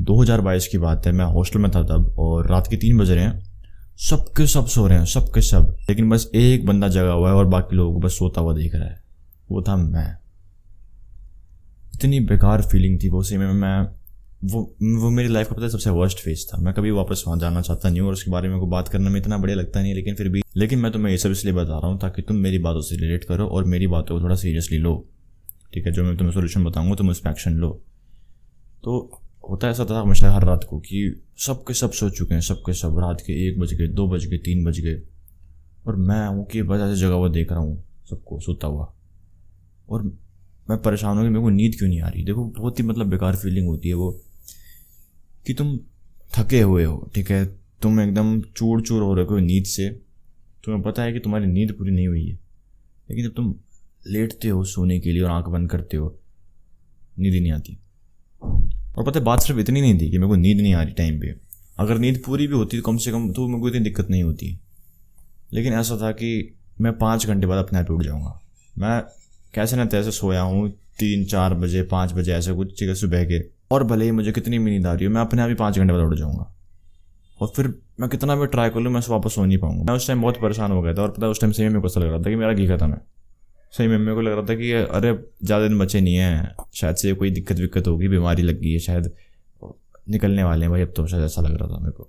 2022 की बात है, मैं हॉस्टल में था तब और रात के 3 बज रहे हैं। सबके सब सो रहे हैं, सबके सब, लेकिन बस एक बंदा जगा हुआ है और बाकी लोगों को बस सोता हुआ देख रहा है। वो था मैं। इतनी बेकार फीलिंग थी वो। उसी में मैं वो मेरी लाइफ का पता है सबसे वर्स्ट फेज था। मैं कभी वापस वहाँ जाना चाहता नहीं हूँ और उसके बारे में को बात करने में इतना बढ़िया लगता नहीं है, लेकिन मैं तुम्हें ये सब इसलिए बता रहा हूँ ताकि तुम मेरी बातों से रिलेट करो और मेरी बातों को थोड़ा सीरियसली लो। ठीक है, जो मैं तुम्हें सोल्यूशन बताऊँगा तुम उस पर एक्शन लो। तो होता ऐसा था हमेशा हर रात को कि सबके सब सो चुके हैं, सबके सब, रात के 1 बज गए, 2 बज गए, 3 बज गए और मैं हूँ कि बस ऐसे जगह हुआ देख रहा हूँ सबको सोता हुआ और मैं परेशान हूँ कि मेरे को नींद क्यों नहीं आ रही। देखो बहुत ही बेकार फीलिंग होती है वो कि तुम थके हुए हो, ठीक है, तुम एकदम चूर चूर हो रहे हो नींद से, तुम्हें पता है कि तुम्हारी नींद पूरी नहीं हुई है, लेकिन जब तुम लेटते हो सोने के लिए और आंख बंद करते हो नींद ही नहीं आती। और पता है बात सिर्फ इतनी नहीं थी कि मेरे को नींद नहीं आ रही टाइम पे, अगर नींद पूरी भी होती तो कम से कम तो मेरे को इतनी दिक्कत नहीं होती। लेकिन ऐसा था कि मैं 5 घंटे बाद अपने आप उठ जाऊँगा। मैं कैसे न तैसे सोया हूँ 3-4 बजे 5 बजे ऐसे कुछ ठीक है सुबह के, और भले ही मुझे कितनी भी नींद आ रही हो मैं अपने आप ही 5 घंटे बाद उठ जाऊँगा और फिर मैं कितना भी ट्राई कर लूँ मैं वापस सो नहीं पाऊँगा। मैं उस टाइम बहुत परेशान हो गया था और पता है उस टाइम सही में मेरे को ऐसा लग रहा था कि मेरा घी खत्म है। सही में मेरे को लग रहा था कि अरे ज़्यादा दिन बचे नहीं हैं, शायद से कोई दिक्कत विक्कत होगी, बीमारी लग गई है, शायद निकलने वाले हैं भाई अब तो, शायद ऐसा लग रहा था मेरे को।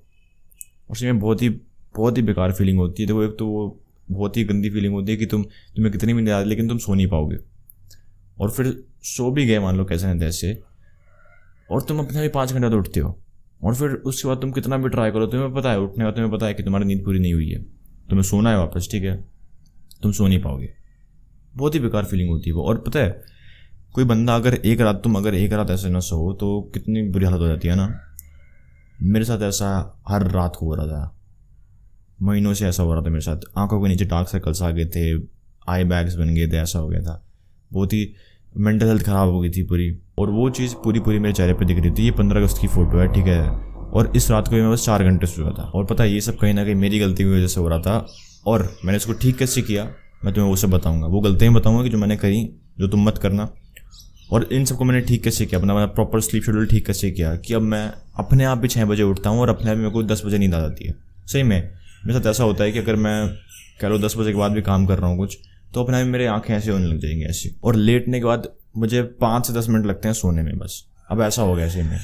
उसी में बहुत ही बेकार फीलिंग होती है। देखो एक तो वो बहुत ही गंदी फीलिंग होती है कि तुम्हें कितनी भी नींद आ रही लेकिन तुम सो नहीं पाओगे और फिर सो भी गए मान लो कैसे न तैसे और तुम अपने भी 5 घंटे तो उठते हो और फिर उसके बाद तुम कितना भी ट्राई करो तुम्हें पता है उठने का, तुम्हें पता है कि तुम्हारी नींद पूरी नहीं हुई है, तुम्हें सोना है वापस, ठीक है, तुम सो नहीं पाओगे। बहुत ही बेकार फीलिंग होती है वो। और पता है कोई बंदा अगर एक रात ऐसे ना सो तो कितनी बुरी हालत हो जाती है ना। मेरे साथ ऐसा हर रात को हो रहा था, महीनों से ऐसा हो रहा था मेरे साथ। आंखों के नीचे डार्क सर्कल्स आ गए थे, आई बैग्स बन गए थे, ऐसा हो गया था। बहुत ही मेंटल हेल्थ ख़राब हो गई थी पूरी। और वो चीज़ पूरी मेरे चेहरे पे दिख रही थी। ये 15 अगस्त की फ़ोटो है, ठीक है, और इस रात को मैं बस 4 घंटे सोया था। और पता है ये सब कहीं ना कहीं मेरी गलती की वजह से हो रहा था और मैंने इसको ठीक कैसे किया मैं तुम्हें वो सब बताऊँगा। वो गलतियाँ बताऊँगा कि जो मैंने करी, जो तुम मत करना। और इन सबको मैंने ठीक कैसे किया, अपना प्रॉपर स्लीप शेड्यूल ठीक कैसे किया कि अब मैं अपने आप भी 6 बजे उठता हूँ और अपने आप मेरे को 10 बजे नींद आ जाती है। सही में मेरे साथ ऐसा होता है कि अगर मैं कह लो 10 बजे के बाद भी काम कर रहा हूँ कुछ, तो अपने आप मेरे आंखें ऐसे होने लग जाएंगी ऐसी, और लेटने के बाद मुझे 5 से 10 मिनट लगते हैं सोने में बस। अब ऐसा हो गया ऐसे में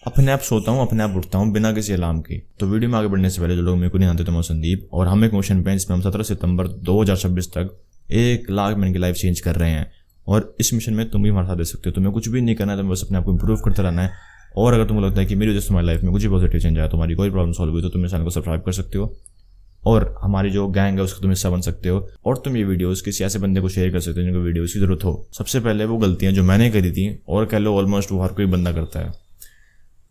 अपने आप सोता हूँ, अपने आप उठता हूँ बिना किसी अलार्म के। तो वीडियो में आगे बढ़ने से पहले जो लोग मेरे को नहीं जानते तो मैं संदीप, और हम एक मोशन पे हैं जिसमें हम 17 सितंबर 2026 तक 1 लाख मैन की लाइफ चेंज कर रहे हैं। और इस मिशन में तुम भी हमारे साथ दे सकते हो। तुम्हें कुछ भी नहीं करना है, तुम्हें बस अपने आप को इंप्रूव करते रहना है। और अगर तुमको लगता है कि मेरी वजह से तुम्हारी लाइफ में कुछ भी पॉजिटिव चेंज आया, तुम्हारी कोई प्रॉब्लम सॉल्व हुई, तो तुम इस चैनल को सब्सक्राइब कर सकते हो और हमारी जो गैंग है उसका तुम हिस्सा बन सकते हो। और तुम ये वीडियोस किसी ऐसे बंदे को शेयर कर सकते हो जिनको वीडियोस की जरूरत हो। सबसे पहले वो गलतियां जो मैंने करी थी और कह लो ऑलमोस्ट वो हर कोई बंदा करता है।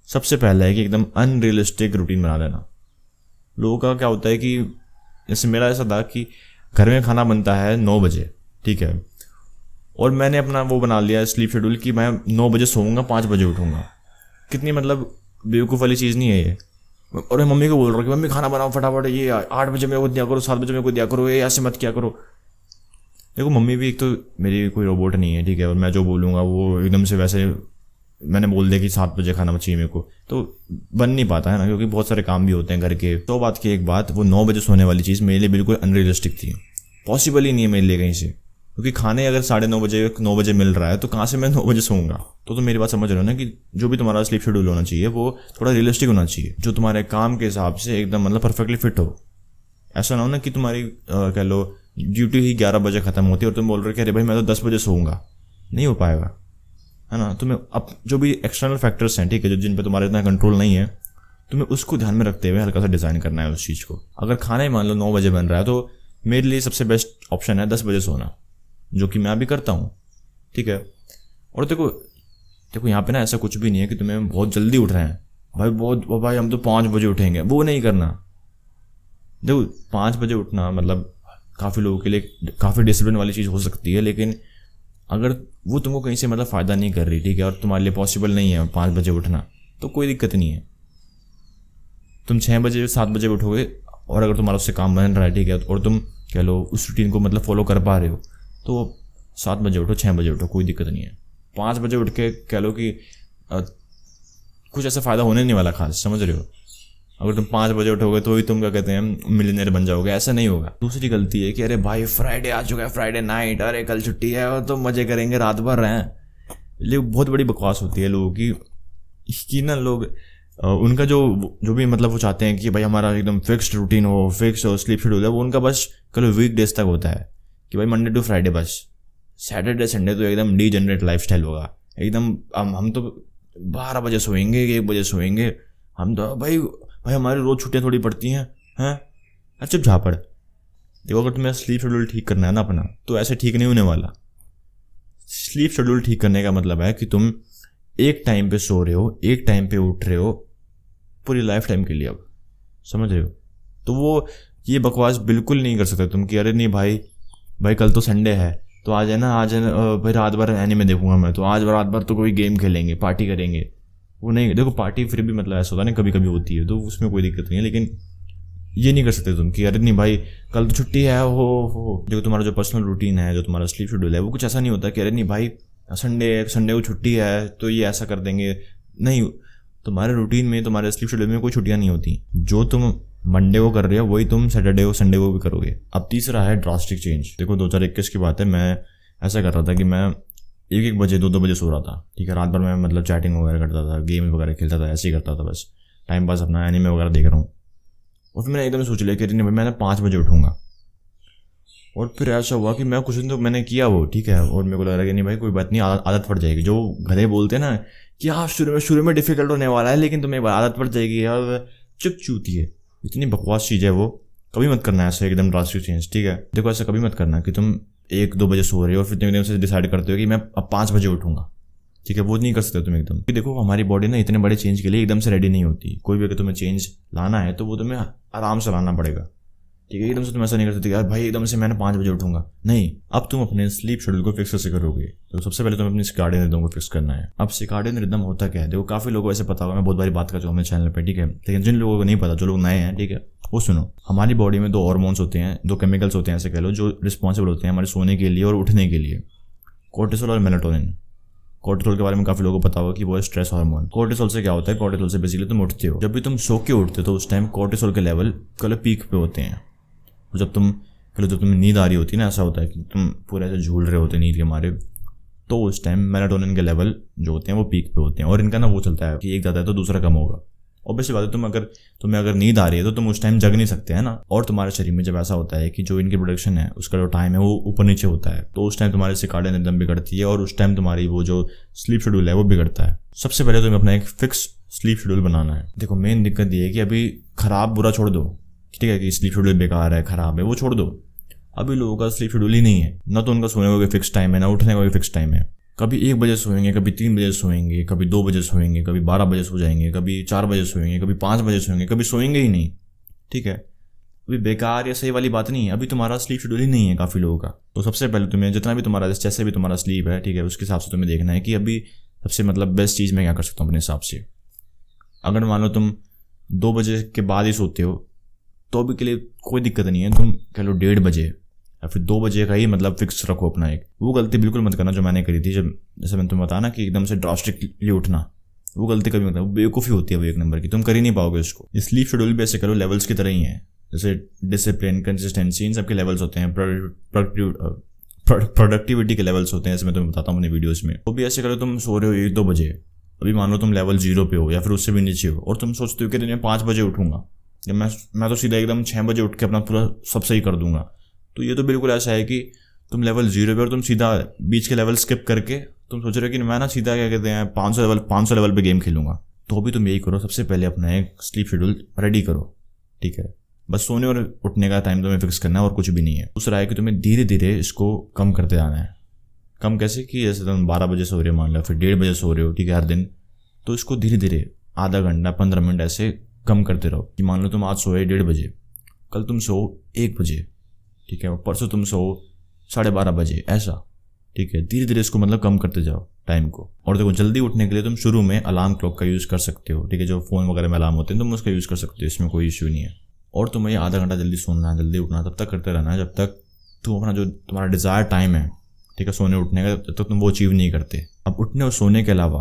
सबसे पहला है कि एकदम अनरियलिस्टिक रूटीन बना लेना। लोगों का क्या होता है कि जैसे मेरा ऐसा था कि घर में खाना बनता है 9 बजे, ठीक है, और मैंने अपना वो बना लिया स्लीप शेड्यूल कि मैं 9 बजे सोऊंगा, 5 बजे उठूंगा। कितनी बेवकूफ़ वाली चीज़ नहीं है ये। और मैं मम्मी को बोल रहा हूँ कि मम्मी खाना बनाओ फटाफट, ये 8 बजे मेरे को दिया करो, 7 बजे मेरे को दिया करो, ये ऐसे मत किया करो। देखो मम्मी भी एक तो मेरी कोई रोबोट नहीं है, ठीक है, और मैं जो बोलूँगा वो एकदम से वैसे मैंने बोल दिया कि 7 बजे खाना चाहिए मेरे को, तो बन नहीं पाता है ना, क्योंकि बहुत सारे काम भी होते हैं घर के। तो बात की एक बात, वो 9 बजे सोने वाली चीज़ मेरे लिए बिल्कुल अनरियलिस्टिक थी, पॉसिबल ही नहीं है मेरे लिए कहीं से, क्योंकि खाने अगर 9:30 बजे मिल रहा है तो कहाँ से मैं 9 बजे सोऊंगा। तो मेरी बात समझ रहे हो ना कि जो भी तुम्हारा स्लीप शेड्यूल होना चाहिए वो थोड़ा रियलिस्टिक होना चाहिए, जो तुम्हारे काम के हिसाब से एकदम परफेक्टली फिट हो। ऐसा ना हो ना कि तुम्हारी कह लो ड्यूटी ही 11 बजे खत्म होती है और तुम बोल रहे हो कि अरे भाई मैं तो 10 बजे सोऊंगा। नहीं हो पाएगा, है ना। तुम्हें अब जो भी एक्सटर्नल फैक्टर्स हैं, ठीक है, जो जिन पर तुम्हारा इतना कंट्रोल नहीं है, तुम्हें उसको ध्यान में रखते हुए हल्का सा डिज़ाइन करना है उस चीज़ को। अगर खाना ही मान लो 9 बजे बन रहा है तो मेरे लिए सबसे बेस्ट ऑप्शन है 10 बजे सोना, जो कि मैं अभी करता हूँ, ठीक है। और देखो यहाँ पे ना ऐसा कुछ भी नहीं है कि तुम्हें बहुत जल्दी उठ रहे हैं भाई हम तो 5 बजे उठेंगे, वो नहीं करना। देखो 5 बजे उठना काफ़ी लोगों के लिए काफ़ी डिसिप्लिन वाली चीज़ हो सकती है, लेकिन अगर वो तुमको कहीं से फ़ायदा नहीं कर रही, ठीक है, और तुम्हारे लिए पॉसिबल नहीं है 5 बजे उठना, तो कोई दिक्कत नहीं है। तुम 6 बजे 7 बजे उठोगे और अगर तुम्हारा उससे काम बन रहा है, ठीक है, और तुम कह लो उस रूटीन को फॉलो कर पा रहे हो, तो 7 बजे उठो, 6 बजे उठो, कोई दिक्कत नहीं है। 5 बजे उठ के कह लो कि कुछ ऐसा फ़ायदा होने नहीं वाला खास, समझ रहे हो। अगर तुम 5 बजे उठोगे तो ही तुम क्या कहते हैं मिलियनेयर बन जाओगे, ऐसा नहीं होगा। दूसरी गलती है कि अरे भाई फ्राइडे आ चुका है, फ्राइडे नाइट, अरे कल छुट्टी है और तो मज़े करेंगे रात भर रहें। ये बहुत बड़ी बकवास होती है लोगों की ना लोग उनका जो भी मतलब वो चाहते हैं कि भाई हमारा एकदम फिक्स्ड रूटीन हो, फिक्स हो, स्लीप शेड्यूल है, वो उनका बस कल वीक डेज तक होता है कि भाई मंडे टू फ्राइडे बस। सैटरडे संडे तो एकदम डीजेनरेट लाइफस्टाइल होगा एकदम। हम तो 12 बजे सोएंगे, 1 बजे सोएंगे, हम तो भाई हमारी रोज़ छुट्टियाँ थोड़ी पड़ती हैं अच्छा झापड़। देखो अगर तुम्हें स्लीप शेड्यूल ठीक करना है ना अपना, तो ऐसे ठीक नहीं होने वाला। स्लीप शेड्यूल ठीक करने का मतलब है कि तुम एक टाइम पे सो रहे हो, एक टाइम पे उठ रहे हो पूरी लाइफ टाइम के लिए, अब समझ रहे हो। तो वो ये बकवास बिल्कुल नहीं कर सकते तुम कि अरे नहीं भाई कल तो संडे है तो आज है ना भाई रात भर एनीमे देखूंगा मैं, तो आज रात भर तो कोई गेम खेलेंगे, पार्टी करेंगे। वो नहीं, देखो पार्टी फिर भी मतलब ऐसा होता है ना, कभी कभी होती है तो उसमें कोई दिक्कत नहीं है, लेकिन ये नहीं कर सकते तुम कि अरे नहीं भाई कल तो छुट्टी है हो। देखो तुम्हारा जो पर्सनल रूटीन है, जो तुम्हारा स्लीप शेड्यूल है, वो कुछ ऐसा नहीं होता कि अरे नहीं भाई संडे को छुट्टी है तो ये ऐसा कर देंगे। नहीं, तुम्हारे रूटीन में, तुम्हारे स्लीप शेड्यूल में कोई छुट्टियाँ नहीं होती। जो तुम मंडे को कर रहे हो वही तुम सैटरडे को संडे को भी करोगे। अब तीसरा है ड्रास्टिक चेंज। देखो 2021 की बात है, मैं ऐसा कर रहा था कि मैं 1 बजे 2 बजे सो रहा था, ठीक है। रात भर मैं मतलब चैटिंग वगैरह करता था, गेम वगैरह खेलता था, ऐसे ही करता था, बस टाइम पास अपना एनीमे वगैरह देख रहा हूँ। और फिर मैंने एकदम सोच लिया कि नहीं भाई मैं 5 बजे उठूँगा। और फिर ऐसा हुआ कि मैं कुछ दिन तो मैंने किया वो, ठीक है। और मेरे को लग रहा है कि नहीं भाई कोई बात नहीं, आदत पड़ जाएगी। जो गधे बोलते हैं ना कि हाँ शुरू में डिफिकल्ट होने वाला है, लेकिन तुम्हें आदत पड़ जाएगी, और चुप चूती है। इतनी बकवास चीज़ है वो, कभी मत करना ऐसे एकदम ड्रास्टिक चेंज, ठीक है। देखो ऐसा कभी मत करना कि तुम 1-2 बजे सो रहे हो और फिर तुम एकदम से डिसाइड करते हो कि मैं अब 5 बजे उठूँगा, ठीक है। वो नहीं कर सकते तुम एकदम। देखो हमारी बॉडी ना इतने बड़े चेंज के लिए एकदम से रेडी नहीं होती। कोई भी अगर तुम्हें चेंज लाना है तो वो तुम्हें आराम से लाना पड़ेगा, ठीक है। एकदम से तुम ऐसा नहीं कर सकते यार भाई एकदम से मैंने 5 बजे उठूंगा, नहीं। अब तुम अपने स्लीप शेड्यूल को फिक्स कैसे करोगे? तो सबसे पहले तुम्हें अपनी सर्काडियन रिदम को फिक्स करना है। अब सर्काडियन रिदम होता क्या है? देखो काफ़ी लोगों को ऐसे पता होगा, मैं बहुत बारी बात कर चुका हूँ अपने चैनल पर, ठीक है। लेकिन जिन लोगों को नहीं पता, जो लोग नए हैं, ठीक है, वो सुनो। हमारी बॉडी में 2 हार्मोन्स होते हैं, 2 केमिकल्स होते हैं ऐसे कह लो, जो रिस्पॉन्सिबल होते हैं हमारे सोने के लिए और उठने के लिए, कोर्टिसोल और मेलाटोनिन। कोर्टिसोल के बारे में काफ़ी लोगों को पता होगा कि वो है स्ट्रेस हार्मोन। कोर्टिसोल से क्या होता है? कोर्टिसोल से बेसिकली तुम उठते हो, जब भी तुम सो के उठते हो तो उस टाइम कोर्टिसोल के लेवल कल पीक पे होते हैं। जब तुम्हें नींद आ रही होती है ना, ऐसा होता है कि तुम पूरे ऐसे झूल रहे होते नींद के मारे, तो उस टाइम मेलाटोनिन के लेवल जो होते हैं वो पीक पे होते हैं। और इनका ना वो चलता है कि एक ज़्यादा है तो दूसरा कम होगा। ऑब्वियसली बात है, तुम्हें अगर नींद आ रही है तो तुम उस टाइम जग नहीं सकते हैं ना। और तुम्हारे शरीर में जब ऐसा होता है कि जो इनकी प्रोडक्शन है उसका जो टाइम है वो ऊपर नीचे होता है, तो उस टाइम तुम्हारे सर्काडियन रिदम बिगड़ती है और उस टाइम तुम्हारी वो जो स्लीप शेड्यूल है वो बिगड़ता है। सबसे पहले तुम्हें अपना एक फिक्स स्लीप शेड्यूल बनाना है। देखो मेन दिक्कत ये है कि अभी खराब बुरा छोड़ दो, ठीक है, कि स्लीप शेड्यूल बेकार है, खराब है, वो छोड़ दो। अभी लोगों का स्लीप शेड्यूल ही नहीं है, ना तो उनका सोने का कोई फिक्स टाइम है, ना उठने का कोई फिक्स टाइम है। कभी 1 बजे सोएंगे, कभी 3 बजे सोएंगे, कभी 2 बजे सोएंगे, कभी 12 बजे सो जाएंगे, कभी 4 बजे सोएंगे, कभी 5 बजे सोएंगे, कभी सोएंगे ही नहीं, ठीक है। अभी बेकार या सही वाली बात नहीं है, अभी तुम्हारा स्लीप शेड्यूल ही नहीं है काफ़ी लोगों का। तो सबसे पहले तुम्हें जितना भी तुम्हारा जैसे भी तुम्हारा स्लीप है, ठीक है, उसके हिसाब से तुम्हें देखना है कि अभी सबसे मतलब बेस्ट चीज़ मैं क्या कर सकता हूँ अपने हिसाब से। अगर मान लो तुम 2 बजे के बाद ही सोते हो तो अभी के लिए कोई दिक्कत नहीं है, तुम कह लो 1:30 बजे या फिर 2 बजे का ही मतलब फिक्स रखो अपना एक। वो गलती बिल्कुल मत करना जो मैंने करी थी, जब जैसे मैंने तुम्हें बताया ना कि एकदम से ड्रास्टिकली उठना, वो गलती कभी मत करना, वो बेवकूफ़ी होती है वो 1 नंबर की, तुम कर ही नहीं पाओगे उसको। स्लीप शेड्यूल भी ऐसे करो लेवल्स की तरह ही है, जैसे डिसिप्लिन, कंसिस्टेंसी, इन सबके लेवल्स होते हैं, प्रोडक्टिविटी के लेवल्स होते हैं, जैसे मैं तुम्हें बताता हूँ अपनी वीडियोज़ में। वो भी ऐसे करो, तुम सो रहे हो 1-2 बजे, अभी मान लो तुम लेवल 0 पे हो या फिर उससे भी नीचे हो, और तुम सोचते हो कि मैं 5 बजे उठूँगा, या मैं तो सीधा एकदम 6 बजे उठ के अपना पूरा सब सही कर दूंगा। तो ये तो बिल्कुल ऐसा है कि तुम लेवल 0 पे और तुम सीधा बीच के लेवल स्किप करके तुम सोच रहे हो कि मैं ना सीधा क्या कहते हैं 500 लेवल पे गेम खेलूंगा। तो भी तुम यही करो, सबसे पहले अपना एक स्लीप शेड्यूल रेडी करो, ठीक है। बस सोने और उठने का टाइम तुम्हें फिक्स करना है और कुछ भी नहीं है। दूसरा है कि तुम्हें धीरे धीरे इसको कम करते जाना है। कम कैसे कि जैसे तुम 12 बजे सो रहे हो मान लो, फिर 1:30 बजे सो रहे हो, ठीक है, हर दिन, तो इसको धीरे धीरे आधा घंटा 15 मिनट ऐसे कम करते रहो। कि मान लो तुम आज सोए 1:30 बजे, कल तुम सो 1 बजे, ठीक है, और परसों तुम सो 12:30 बजे, ऐसा, ठीक है। धीरे धीरे इसको मतलब कम करते जाओ टाइम को। और देखो जल्दी उठने के लिए तुम शुरू में अलार्म क्लॉक का यूज़ कर सकते हो, ठीक है, जो फ़ोन वगैरह में अलार्म होते हैं तुम उसका यूज़ कर सकते हो, इसमें कोई इशू नहीं है। और तुम्हें ये आधा घंटा जल्दी सोना है, जल्दी उठना, तब तक करते रहना है जब तक तुम अपना जो तुम्हारा डिज़ायर टाइम है, ठीक है, सोने उठने का, तब तक तुम वो अचीव नहीं करते। अब उठने और सोने के अलावा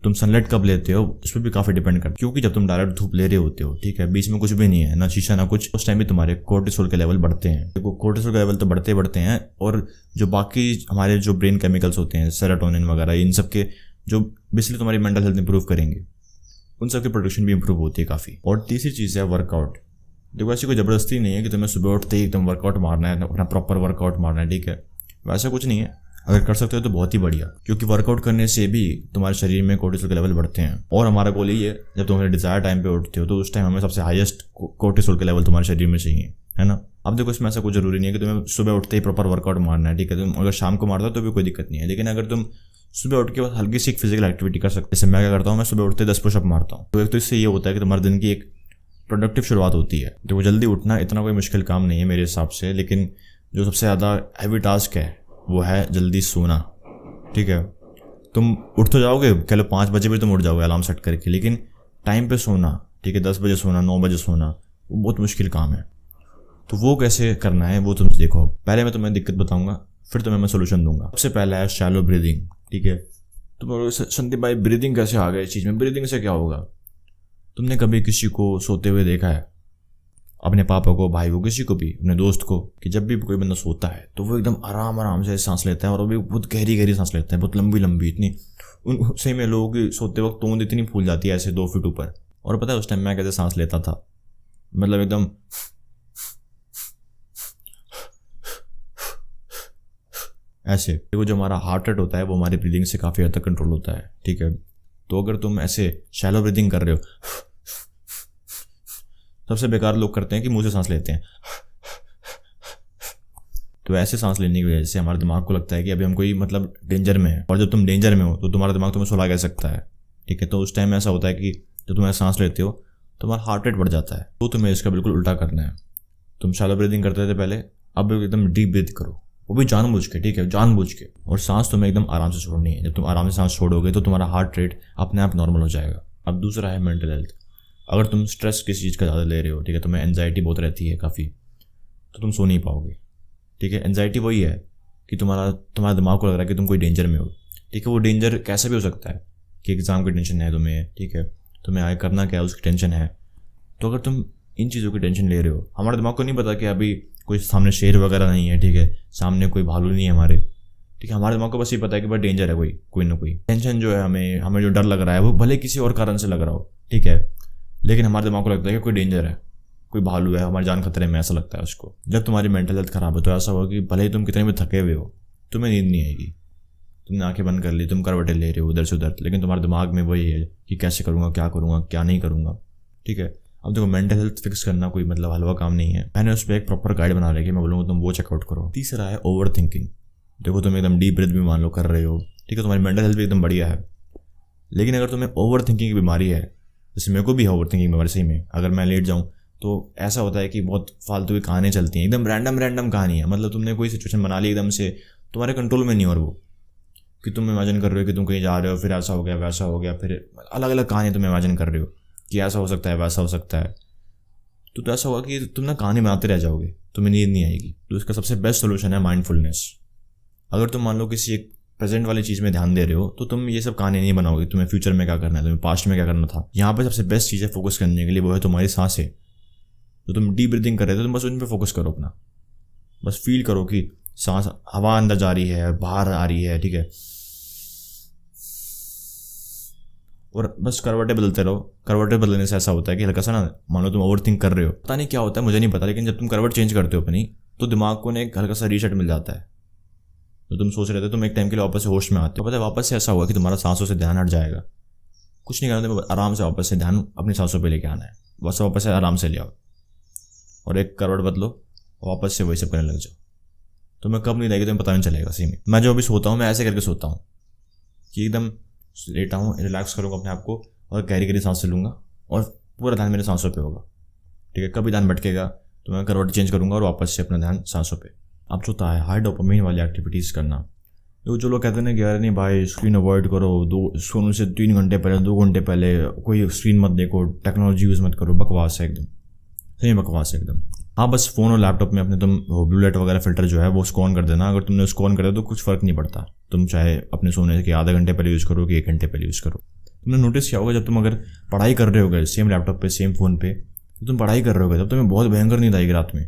तुम सनलाइट कब लेते हो उस पर भी काफ़ी डिपेंड करता है, क्योंकि जब तुम डायरेक्ट धूप ले रहे होते हो, ठीक है, बीच में कुछ भी नहीं है, ना शीशा ना कुछ, उस टाइम भी तुम्हारे कोर्टिसोल के लेवल बढ़ते हैं। देखो कोर्टिसोल के लेवल तो बढ़ते हैं, और जो बाकी हमारे जो ब्रेन केमिकल्स होते हैं, सेरोटोनिन वगैरह, इन सब के जो बेसिकली तुम्हारी मेंटल हेल्थ इंप्रूव करेंगे, उन सब की प्रोडक्शन भी इंप्रूव होती है काफ़ी। और तीसरी चीज़ है वर्कआउट। देखो ऐसी कोई ज़बरदस्ती नहीं है कि तुम्हें सुबह उठते ही एकदम वर्कआउट मारना है, अपना प्रॉपर वर्कआउट मारना है, ठीक है, वैसा कुछ नहीं है। अगर कर सकते हो तो बहुत ही बढ़िया, क्योंकि वर्कआउट करने से भी तुम्हारे शरीर में कोर्टिसोल के लेवल बढ़ते हैं। और हमारा गोल यही है, जब तुम अपने डिजायर टाइम पे उठते हो तो उस टाइम हमें सबसे हाईएस्ट कोर्टिसोल के लेवल तुम्हारे शरीर में चाहिए, है ना। अब देखो इसमें ऐसा कुछ जरूरी नहीं है कि तुम्हें सुबह उठते ही प्रॉपर वर्कआउट मारना है, ठीक है, तुम अगर शाम को मारते हो तो भी कोई दिक्कत नहीं है। लेकिन अगर तुम सुबह उठ के बस हल्की सी एक फिजिकल एक्टिविटी कर सकते, जैसे मैं क्या करता हूँ, मैं सुबह उठते 10 पुशअप मारता हूँ, तो एक तो इससे ये होता है कि तुम्हारे दिन की एक प्रोडक्टिव शुरुआत होती है। देखो जल्दी उठना इतना कोई मुश्किल काम नहीं है मेरे हिसाब से, लेकिन जो सबसे ज़्यादा हैवी टास्क है वो है जल्दी सोना, ठीक है। तुम उठ तो जाओगे, कह लो 5 बजे भी तुम उठ जाओगे अलार्म सेट करके, लेकिन टाइम पे सोना, ठीक है, 10 बजे सोना, 9 बजे सोना, वो बहुत मुश्किल काम है। तो वो कैसे करना है वो तुम देखो। पहले मैं तुम्हें दिक्कत बताऊंगा, फिर तुम्हें मैं सोल्यूशन दूंगा। सबसे पहला है शैलो ब्रीदिंग, ठीक है। तुम बोलोगे संदीप भाई ब्रीदिंग कैसे आ गया इस चीज़ में, ब्रीदिंग से क्या होगा? तुमने कभी किसी को सोते हुए देखा है, अपने पापा को, भाई को, किसी को भी, अपने दोस्त को, कि जब भी कोई बंदा सोता है तो वो एकदम आराम से सांस लेता है, और वो भी बहुत गहरी सांस लेता है, बहुत लंबी इतनी, उन सही में लोगों की सोते वक्त तोंद इतनी फूल जाती है ऐसे 2 फीट ऊपर। और पता है उस टाइम मैं कैसे सांस लेता था, मतलब एकदम ऐसे। वो जो हमारा हार्ट रेट होता है वो हमारी ब्रीदिंग से काफ़ी हद तक कंट्रोल होता है, ठीक है। तो अगर तुम ऐसे शैलो ब्रीदिंग कर रहे हो, सबसे बेकार लोग करते हैं कि मुंह से सांस लेते हैं, तो ऐसे सांस लेने की वजह से हमारे दिमाग को लगता है कि अभी हम कोई मतलब डेंजर में है, और जब तुम डेंजर में हो तो तुम्हारा दिमाग तुम्हें सुला कह सकता है, ठीक है। तो उस टाइम ऐसा होता है कि जब तुम ऐसे सांस लेते हो तो तुम्हारा हार्ट रेट बढ़ जाता है। तो तुम्हें इसका बिल्कुल उल्टा करना है। तुम शैलो ब्रीदिंग करते थे पहले, अब एकदम डीप ब्रीथ करो, वो भी जानबूझ के, ठीक है, जानबूझ के। और सांस तुम्हें एकदम आराम से छोड़नी है। जब तुम आराम से सांस छोड़ोगे तो तुम्हारा हार्ट रेट अपने आप नॉर्मल हो जाएगा। अब दूसरा है मेंटल हेल्थ। अगर तुम स्ट्रेस किसी चीज़ का ज़्यादा ले रहे हो, ठीक है, तुम्हें एंजाइटी बहुत रहती है काफ़ी, तो तुम सो नहीं पाओगे, ठीक है। एंजाइटी वही है कि तुम्हारा दिमाग को लग रहा है कि तुम कोई डेंजर में हो, ठीक है। वो डेंजर कैसा भी हो सकता है कि एग्ज़ाम की टेंशन है तुम्हें, ठीक है, तुम्हें आगे करना क्या है उसकी टेंशन है। तो अगर तुम इन चीज़ों की टेंशन ले रहे हो, हमारे दिमाग को नहीं पता कि अभी कोई सामने शेर वगैरह नहीं है, ठीक है, सामने कोई भालू नहीं है हमारे, ठीक है, हमारे दिमाग को बस ये पता है कि बस डेंजर है कोई ना कोई। टेंशन जो है हमें जो डर लग रहा है वो भले किसी और कारण से लग रहा हो, ठीक है, लेकिन हमारे दिमाग को लगता है कि कोई डेंजर है, कोई भालू है, हमारी जान खतरे में, ऐसा लगता है उसको। जब तुम्हारी मेंटल हेल्थ खराब है तो ऐसा होगा कि भले ही तुम कितने भी थके हुए हो, तुम्हें नींद नहीं आएगी, तुमने आंखें बंद कर ली, तुम करवटें ले रहे हो उधर से उधर, लेकिन तुम्हारे दिमाग में वही है कि कैसे करूँगा, क्या नहीं करूँगा, ठीक है। अब देखो मेंटल हेल्थ फिक्स करना कोई मतलब हलवा काम नहीं है। मैंने उस पर एक प्रॉपर गाइड बना रखी है, मैं बोलूँगा तुम वो चेकआउट करो। तीसरा है ओवर थिंकिंग। देखो तुम एकदम डीप ब्रीथ भी मान लो कर रहे हो, ठीक है, तुम्हारी मेंटल हेल्थ भी एकदम बढ़िया है, लेकिन अगर तुम्हें ओवर थिंकिंग की बीमारी है, जैसे मेरे को भी है ओवर थिंकिंग बीमारी, सही में अगर मैं लेट जाऊँ तो ऐसा होता है कि बहुत फालतू की कहानियाँ चलती हैं, एकदम रैंडम कहानी है, मतलब तुमने कोई सिचुएशन बना ली एकदम से, तुम्हारे कंट्रोल में नहीं, और वो कि तुम इमेजिन कर रहे हो कि तुम कहीं जा रहे हो, फिर ऐसा हो गया वैसा हो गया, फिर अलग अलग कहानी तुम इमेजिन कर रहे हो कि ऐसा हो सकता है वैसा हो सकता है। तो ऐसा होगा कि तुम ना कहानी बनाते रह जाओगे, तुम्हें नींद नहीं आएगी। तो इसका सबसे बेस्ट सोल्यूशन है माइंडफुलनेस। अगर तुम मान लो किसी एक प्रेजेंट वाली चीज़ में ध्यान दे रहे हो तो तुम ये सब कहानी नहीं बनाओगे, तुम्हें फ्यूचर में क्या करना है, तुम्हें पास्ट में क्या करना था। यहाँ पे सबसे बेस्ट चीज़ है फोकस करने के लिए, वो है तुम्हारी सांसें। तो तुम डीप ब्रीथिंग कर रहे हो तो तुम बस उन पर फोकस करो अपना, बस फील करो कि सांस, हवा अंदर जा रही है, बाहर आ रही है, ठीक है, और बस करवटें बदलते रहो। करवटें बदलने से ऐसा होता है कि हल्का सा ना, मान लो तुम ओवर थिंक कर रहे हो, पता नहीं क्या होता है, मुझे नहीं पता, लेकिन जब तुम करवट चेंज करते हो अपनी, तो दिमाग को ने एक हल्का सा रीसेट मिल जाता है। तो तुम सोच रहे थे, तुम एक टाइम के लिए वापस से होश में आते हो, पता है वापस से ऐसा हुआ कि तुम्हारा सांसों से ध्यान हट जाएगा। कुछ नहीं करना, तुम्हें आराम से वापस से ध्यान अपनी सांसों पे लेके आना है, बस वापस से आराम से ले आओ और एक करवट बदलो, वापस से वही सब करने लग जाओ। तुम्हें कब नहीं आएगी तुम्हें पता नहीं चलेगा। सही में मैं जो अभी सोता हूँ, मैं ऐसे करके सोता हूँ कि एकदम लेटा हूँ, रिलैक्स करूँगा अपने आप को और गहरी सांस लूँगा और पूरा ध्यान मेरे सांसों पे होगा, ठीक है। कभी ध्यान भटकेगा तो मैं करवट चेंज करूँगा और वापस से अपना ध्यान सांसों पे। अब चौथा है हाई डोपामाइन वाली एक्टिविटीज़ करना। जो लोग कहते हैं ना कि यार नहीं भाई स्क्रीन अवॉइड करो, सोने से 3 घंटे पहले 2 घंटे पहले कोई स्क्रीन मत देखो, टेक्नोलॉजी यूज़ मत करो, बकवास है एकदम, सही बकवास है एकदम। हाँ बस फ़ोन और लैपटॉप में अपने तुम ब्लू लाइट वगैरह फिल्टर जो है वो उसको ऑन कर देना। अगर तुमने उसको ऑन कर दिया तो कुछ फ़र्क नहीं पड़ता, तुम चाहे अपने सोने के आधे घंटे पहले यूज़ करो कि 1 घंटे पहले यूज़ करो। तुमने नोटिस किया होगा जब तुम अगर पढ़ाई कर रहे होगे सेम लैपटॉप पे सेम फ़ोन पे, तो तुम पढ़ाई कर रहे होगे तब तुम्हें बहुत भयंकर नींद आएगी रात में।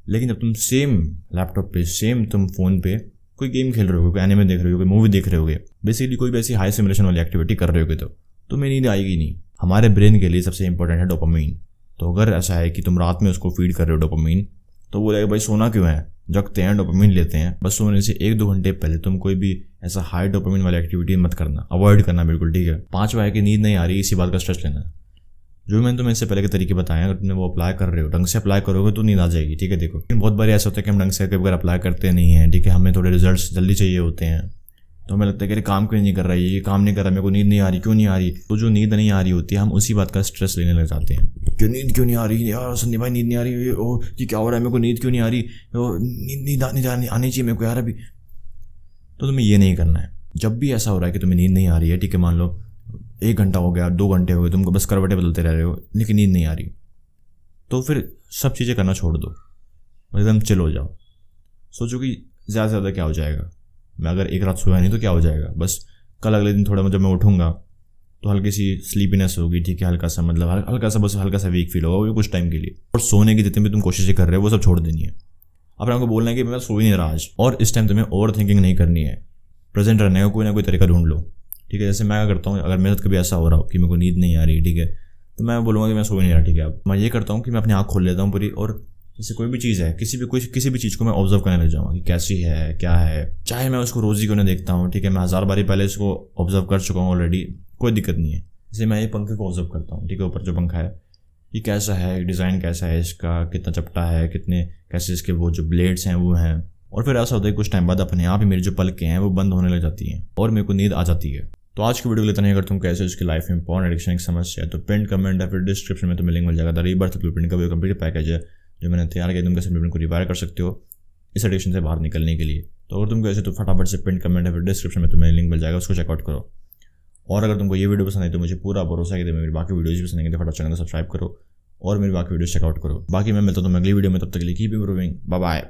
लेकिन जब तुम सेम लैपटॉप पे सेम तुम फ़ोन पे कोई गेम खेल रहे हो, कोई एनिमे देख रहे हो, कोई मूवी देख रहे होगे, बेसिकली कोई भी ऐसी हाई सिमुलेशन वाली एक्टिविटी कर रहे होगे, तो तुम्हें नींद आएगी नहीं। हमारे ब्रेन के लिए सबसे इंपॉर्टेंट है डोपामाइन। तो अगर ऐसा है कि तुम रात में उसको फीड कर रहे हो डोपामाइन, तो बोलेगा भाई सोना क्यों है, जगते हैं डोपामाइन लेते हैं। बस सोने से 1-2 घंटे पहले तुम कोई भी ऐसा हाई डोपामाइन वाली एक्टिविटी मत करना, अवॉइड करना बिल्कुल, ठीक है। 5 बजे की नींद नहीं आ रही, इसी बात का स्ट्रेस लेना। जो मैंने तुम्हें इससे पहले के तरीके बताए, अगर तुमने वो अप्लाई कर रहे हो, ढंग से अप्लाई करोगे तो नींद आ जाएगी, ठीक है। देखो लेकिन बहुत बार ऐसा होता है कि हम ढंग से अगर अप्लाई करते नहीं हैं, ठीक है, हमें थोड़े रिजल्ट्स जल्दी चाहिए होते हैं, तो हमें लगता है कि अरे काम क्यों नहीं कर रहा है, ये काम नहीं कर रहा, मेरे को नींद नहीं आ रही, क्यों नहीं आ रही। तो जो नींद नहीं आ रही होती है, हम उसी बात का स्ट्रेस लेने लग जाते हैं कि नींद क्यों नहीं आ रही यार, संदीप भाई नींद नहीं आ रही, ओ ये क्या हो रहा है, मेरे को नींद क्यों नहीं आ रही, नींद आनी चाहिए मेरे को यार अभी। तो तुम्हें ये नहीं करना है। जब भी ऐसा हो रहा है कि तुम्हें नींद नहीं आ रही है, ठीक है, मान लो 1 घंटा हो गया, 2 घंटे हो गए, तुमको बस करवटें बदलते रह रहे हो लेकिन नींद नहीं आ रही, तो फिर सब चीज़ें करना छोड़ दो, एकदम चिल हो जाओ। सोचो कि ज़्यादा से ज़्यादा क्या हो जाएगा, मैं अगर एक रात सोया नहीं तो क्या हो जाएगा, बस कल अगले दिन थोड़ा जब मैं उठूँगा तो हल्की सी स्लीपीनेस होगी, ठीक है, हल्का सा मतलब हल्का सा बस हल्का सा वीक फील होगा वो कुछ टाइम के लिए। और सोने की जितनी भी तुम कोशिशें कर रहे हो वो सब छोड़ देनी है। अपने आपको बोलना है कि मैं सो ही नहीं रहा आज, और इस टाइम तुम्हें ओवर थिंकिंग नहीं करनी है, प्रेजेंट रहने का कोई ना कोई तरीका ढूंढ लो, ठीक है। जैसे मैं क्या करता हूँ, अगर मेरे साथ कभी ऐसा हो रहा हो कि मेरे को नींद नहीं आ रही, ठीक है, तो मैं बोलूँगा कि मैं सो ही नहीं रहा, ठीक है। अब मैं ये करता हूँ कि मैं अपनी आँख खोल लेता हूँ पूरी, और जैसे कोई भी चीज़ है, किसी भी चीज़ को मैं ऑब्जर्व करने लग जाऊँगा कि कैसी है, क्या है, चाहे मैं उसको रोज़ ही क्यों नहीं देखता हूँ, ठीक है, मैं 1000 बारी पहले इसको ऑब्जर्व कर चुका हूँ ऑलरेडी, कोई दिक्कत नहीं है। जैसे मैं ये पंखे को ऑब्जर्व करता हूँ, ठीक है, ऊपर जो पंखा है ये कैसा है, डिज़ाइन कैसा है इसका, कितना चपटा है, कितने कैसे इसके वो जो ब्लेड्स हैं वो हैं। और फिर ऐसा होता है कुछ टाइम बाद अपने आप ही मेरी जो पलकें हैं वो बंद होने लग जाती हैं और मेरे को नींद आ जाती है। तो आज की वीडियो को लेता नहीं, अगर तुम कैसे उसकी लाइफ में पॉर्न एडिक्शन एक समस्या है तो पिन कमेंट या फिर डिस्क्रिप्शन में तुम्हें लिंक मिल जाएगा। द रीबर्थ ब्लूप्रिंट का भी कंप्लीट पैकेज है जो मैंने तैयार किया, तुम कैसे ब्लूप्रिंट को रिवायर कर सकते हो इस एडिक्शन से बाहर निकलने के लिए। तो अगर तुमको ऐसे तो फटाफट से पिन कमेंट या फिर डिस्क्रिप्शन में तुम्हें लिंक मिल जाएगा, उसको चेकआउट करो। और अगर तुमको ये वीडियो पसंद आई तो मुझे पूरा भरोसा है कि मेरी बाकी वीडियोज़ भी पसंद आएंगे, तो फटाफट चैनल को सब्सक्राइब करो और मेरी बाकी वीडियो चेकआउट करो। बाकी मैं मिलता हूं तुम्हें अगली वीडियो में, तब तक के लिए कीप इम्प्रूविंग, बाय बाय।